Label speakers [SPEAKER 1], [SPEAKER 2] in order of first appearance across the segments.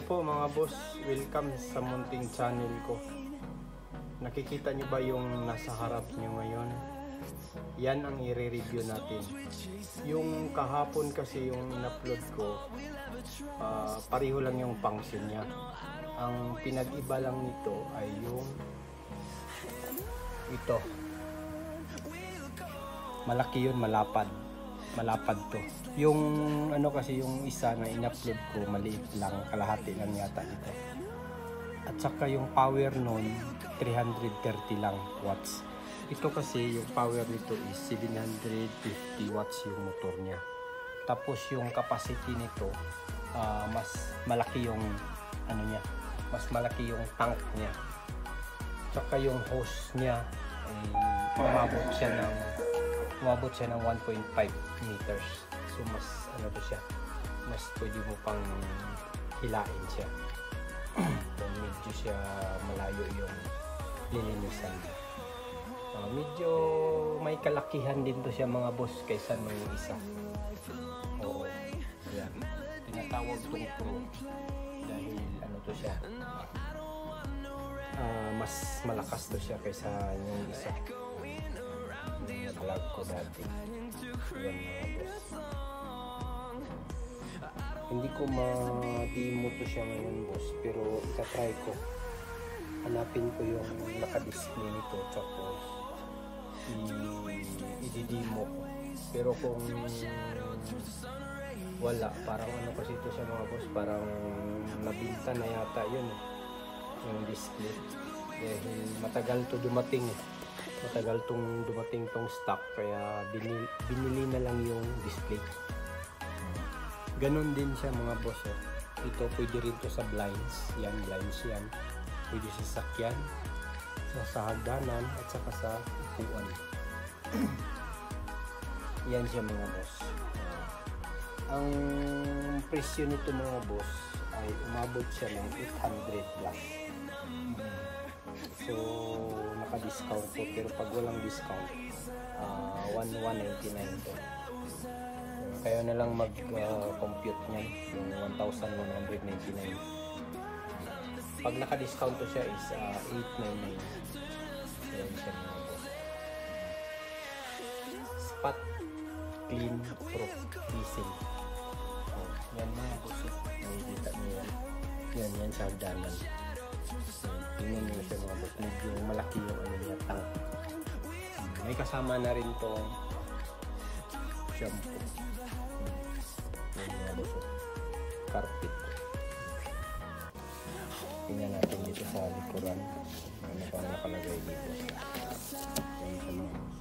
[SPEAKER 1] po mga boss, welcome sa munting channel ko. Nakikita nyo ba yung nasa harap nyo ngayon? Yan ang i-review natin. Yung kahapon kasi yung in-upload ko, pareho lang yung function niya. Ang pinag-iba lang nito ay yung ito. Malaki yun, malapad to. Yung ano kasi yung isa na in-upload ko maliit lang, kalahati lang yata ito. At saka yung power nun 330 lang watts. Ito kasi yung power nito is 750 watts yung motor niya. Tapos yung capacity nito mas malaki yung ano niya, mas malaki yung tank niya. Tsaka yung hose niya ay umabot siya ng 1.5 meters. So mas ano to siya, mas pwede mo pang hilain siya. Kung medyo siya malayo yung lilinisan. Medyo may kalakihan din to siya mga boss kaysa nung isa. Oo, yan. Tinatawag tong Pro dahil ano to siya, mas malakas to siya kaysa yung isa. Vlog ko dati. Yan mga boss. Hindi ko ma-demo to siya ngayon boss, pero itatry ko. Hanapin ko yung naka-display nito tapos i-demo ko. Pero kung wala, parang ano kasi ito siya mga boss, parang nabinta na yata yun yung display. Dahil matagal to dumating. Matagal tong dumating tong stock, kaya binili na lang yung display. Ganon din siya mga boss. Ito pwede rin to sa blinds. Yan, blinds yan. Pwede sa sakyan, sa hagdanan, at saka sa upuan. Yan siya mga boss. Ang presyo nito mga boss ay umabot siya ng 800 plus. So naka-discount po, pero pag walang discount 1,199 to. Kaya na lang mag-compute niyan yung 1,199. Pag naka-discount to siya is 899. Ayan siya mga boss. Spot Clean Proof Diesel. Yan mga boss, nakikita niyo yan. Yan sa hagdanan. Tingnan nyo siya mga boss, medyo malaki yung ano niya, tank. May kasama na rin tong shampoo. Yan mga boss, carpet. Tingnan natin dito sa likuran ano pang nakalagay dito. Yan siya mga boss.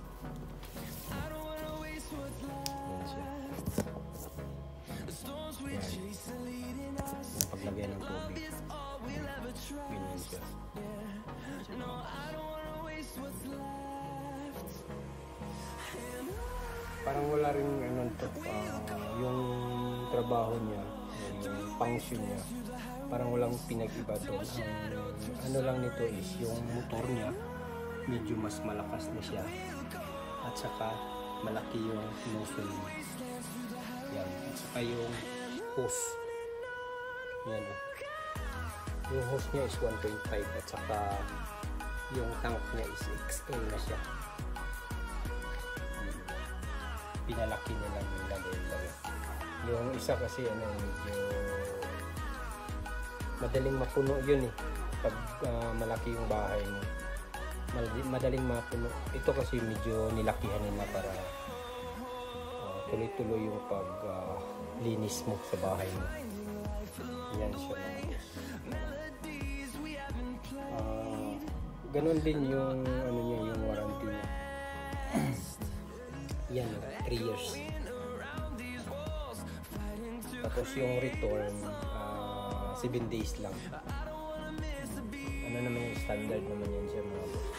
[SPEAKER 1] Yan siya. Yan. Yung paglagay ng tubig. Ganyan siya. Parang wala rin ano to, yung trabaho niya, yung function niya, parang walang pinag-iba doon. Ano lang nito is yung motor niya medyo mas malakas na siya, at saka malaki yung nozzle niya. Yan, at saka yung hose. Yan o. Yung hose niya is 1.5 at saka yung tank niya is XL na siya. Pinalaki nila yung lagay. Yung isa kasi ano, medyo madaling mapuno yun eh. Pag malaki yung bahay mo, madaling mapuno. Ito kasi medyo nilakihan nila para tuloy-tuloy yung pag linis mo sa bahay mo. Yan siya. Ganon din yung ano niya, yung warranty niya. Yan, 3 years. Tapos yung return 7 days lang. Ano naman yung standard naman yan siya mga boss.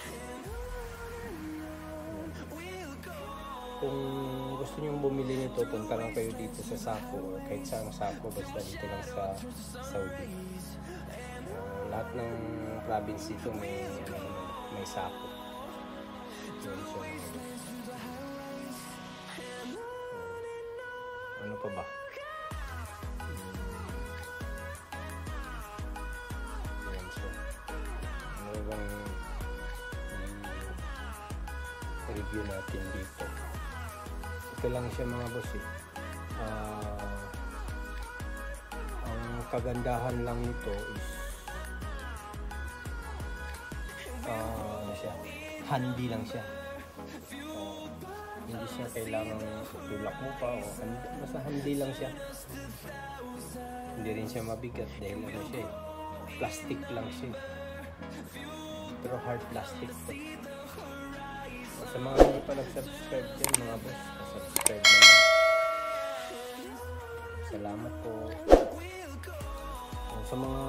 [SPEAKER 1] Kung gusto nyo bumili nito, punta lang kayo dito sa Sako or kahit saan Sako, basta dito lang sa Saudi. Lahat ng province dito may Sako. Ano pa ba? review natin dito. Ito lang siya mga boss eh. Ang kagandahan lang nito is ano siya, handy lang siya. Hindi siya kailangan tulak mo pa o basta handy lang siya. Hindi rin siya mabigat dahil ano siya eh, plastic lang siya. Pero hard plastic to. Sa mga hindi pa nag-subscribe dyan mga boss, subscribe naman. Salamat po. Sa mga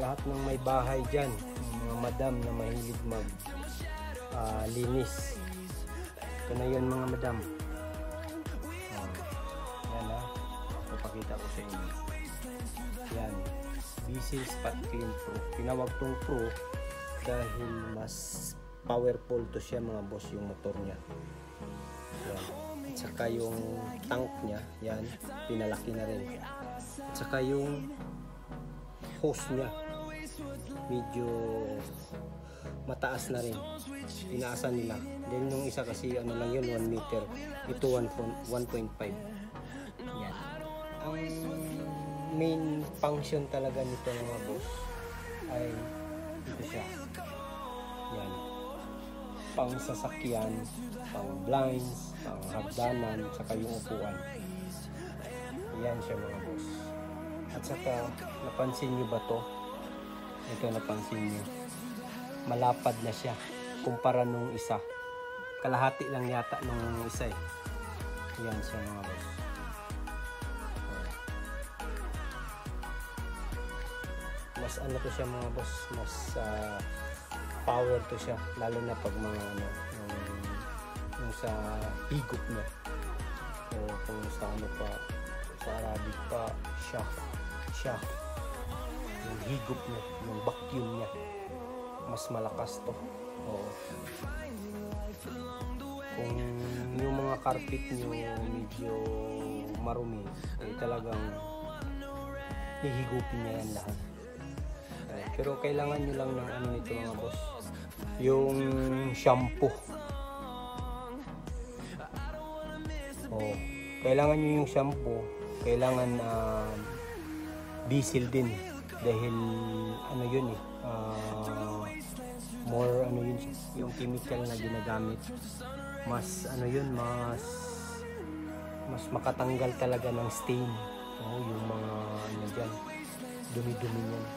[SPEAKER 1] lahat ng may bahay dyan, mga madam na mahilig mag linis, ito na yun mga madam. Yan ha, papakita ko sa inyo. Yan, Bisil Spot Clean Pro. Tinawag tong Pro dahil mas powerful to siya mga boss, yung motor niya. Yan. At saka yung tank niya, yan, pinalaki na rin. At saka yung hose niya, medyo mataas na rin. Tinaasan nila. Then yung isa kasi ano lang yun, 1 meter. Ito 1.5. Yan. Ang main function talaga nito mga boss ay ito siya. Yan. Pang sasakyan, pang blinds, pang hagdanan, saka yung upuan. Yan siya mga boss. At saka, napansin nyo ba to? Ito napansin nyo. Malapad na siya kumpara nung isa. Kalahati lang yata nung isa eh. Yan siya mga boss. Mas ano to siya mga boss, mas power to siya, lalo na pag mga ano, yung sa higop niya o kung sa ano pa, sa Arabic pa, shaft, yung higop niya, yung vacuum niya, mas malakas to. Oo. Kung yung mga carpet nyo medyo marumi, eh talagang hihigupin niya yan lahat. Pero kailangan nyo lang ng ano nito mga boss, yung shampoo. Oh, kailangan nyo yung shampoo, kailangan diesel din dahil ano yun eh, more ano yun, yung chemical na ginagamit, mas ano yun, mas makatanggal talaga ng stain. Oh, yung mga ano dyan, dumi-dumi yan.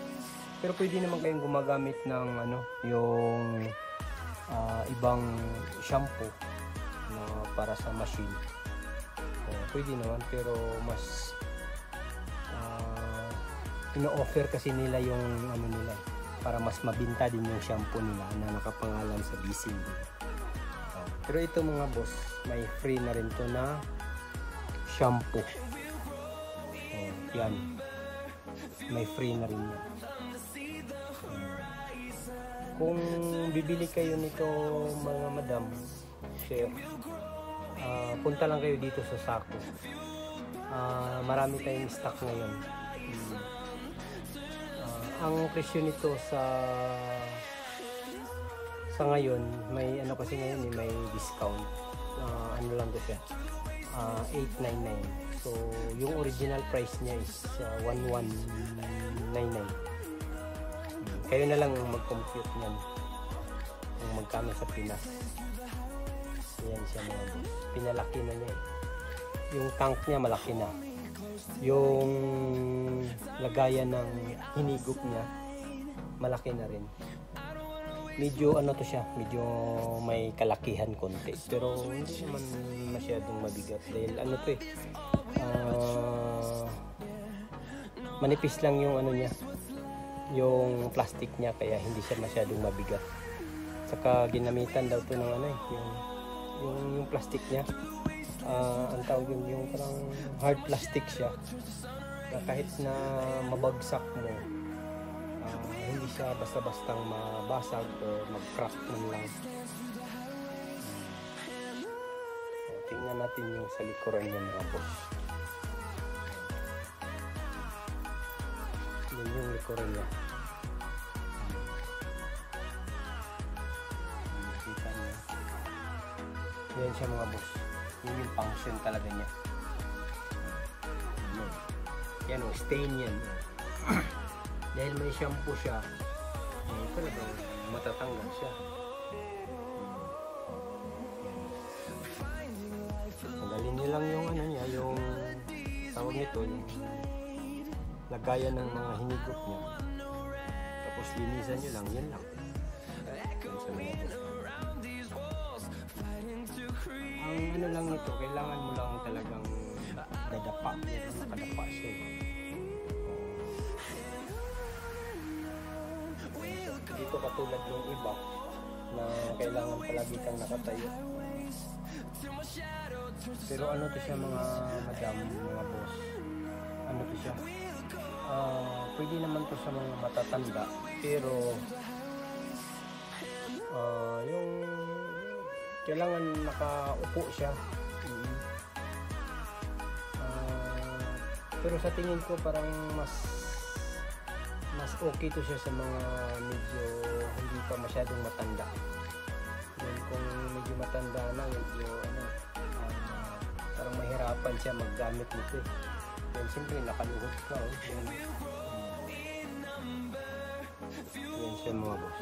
[SPEAKER 1] Pero pwede naman kayong gumagamit ng ano, yung ibang shampoo na para sa machine. Pwede naman, pero mas ino-offer kasi nila yung ano nila para mas mabinta din yung shampoo nila na nakapangalan sa Bisil. Pero ito mga boss, may free na rin to na shampoo. Yan, may free na rin yan. Kung bibili kayo nito mga madam, share, punta lang kayo dito sa Sako. Marami tayong stock ngayon. Ang presyo nito sa ngayon, may ano kasi ngayon, may discount. Ano lang to siya, 899. So yung original price niya is 1199. Kayo na lang mag-compute niyan kung magkano sa Pinas. Ayan siya mga boss. Pinalaki na niya eh. Yung tank niya malaki na. Yung lagayan ng hinigop niya malaki na rin. Medyo ano to siya, medyo may kalakihan konti. Pero hindi naman masyadong mabigat dahil ano to eh, manipis lang yung ano niya, yung plastic niya, kaya hindi siya masyadong mabigat. Saka ginamitan daw to ng ano eh, yung plastic niya, ang tawag yung parang hard plastic siya, na kahit na mabagsak mo, hindi siya basta-bastang mabasag o mag-crack man lang. Tingnan natin yung sa likuran niya mga boss. Yan yung likuran niya. Kita niya. Yan siya mga boss. Yun yung function talaga niya. Yan o, stain yan. Dahil may shampoo siya, talagang matatanggal siya. Tanggalin niyo lang yung ano niya, yung tawag nito, yung lagayan ng mga hinigot niya. Tapos linisan niyo lang, yan lang. Ang ano lang nito, kailangan mo lang talagang dadapa. Nakadapa siya. Dito katulad ng iba na kailangan palagi kang nakatayo. Pero ano to siya mga madam, mga boss? Ano to siya? Pwede naman to sa mga matatanda, pero yung kailangan nakaupo siya. Pero sa tingin ko parang mas okay to siya sa mga medyo hindi pa masyadong matanda. Then kung medyo matanda na, medyo parang mahirapan siya maggamit nito. Then siyempre nakaluhod ka. Yan siya mga boss.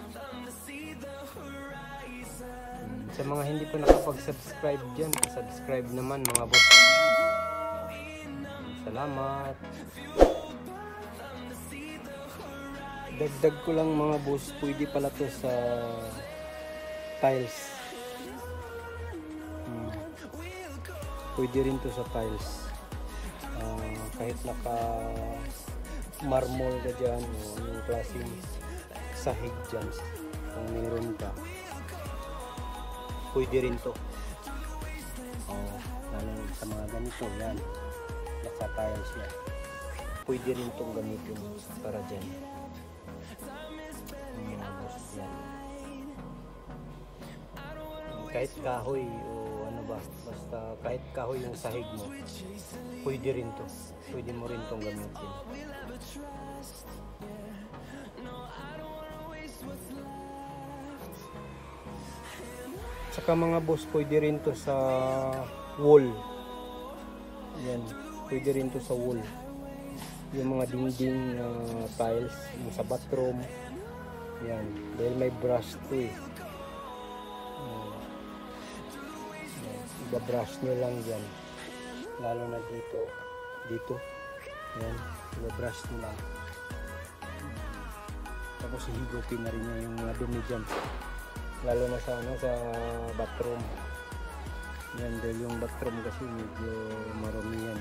[SPEAKER 1] Sa mga hindi pa nakapag-subscribe dyan, subscribe naman mga boss. Salamat. Dagdag ko lang mga boss, pwede pala to sa tiles. Pwede rin to sa tiles. Kahit naka marmol ka dyan o yung klaseng sahig dyan kung meron ka, pwede rin to. Lalo sa mga ganito yan, nasa tiles yan, pwede rin tong gamitin para dyan. Kahit kahoy o ano ba, basta kahit kahoy yung sahig mo, pwede rin to. Pwede mo rin tong gamitin. Saka mga boss, pwede rin to sa wall. Yan, pwede rin to sa wall. Yung mga dingding na tiles, yung sa bathroom. Yan, dahil may brush to eh. Iba-brush nyo lang dyan, lalo na dito, yan, iba-brush nyo lang. Tapos higupin na rin nyo yung mga dumi dyan, lalo na sa bathroom. Yan, dahil yung bathroom kasi medyo marumi yan.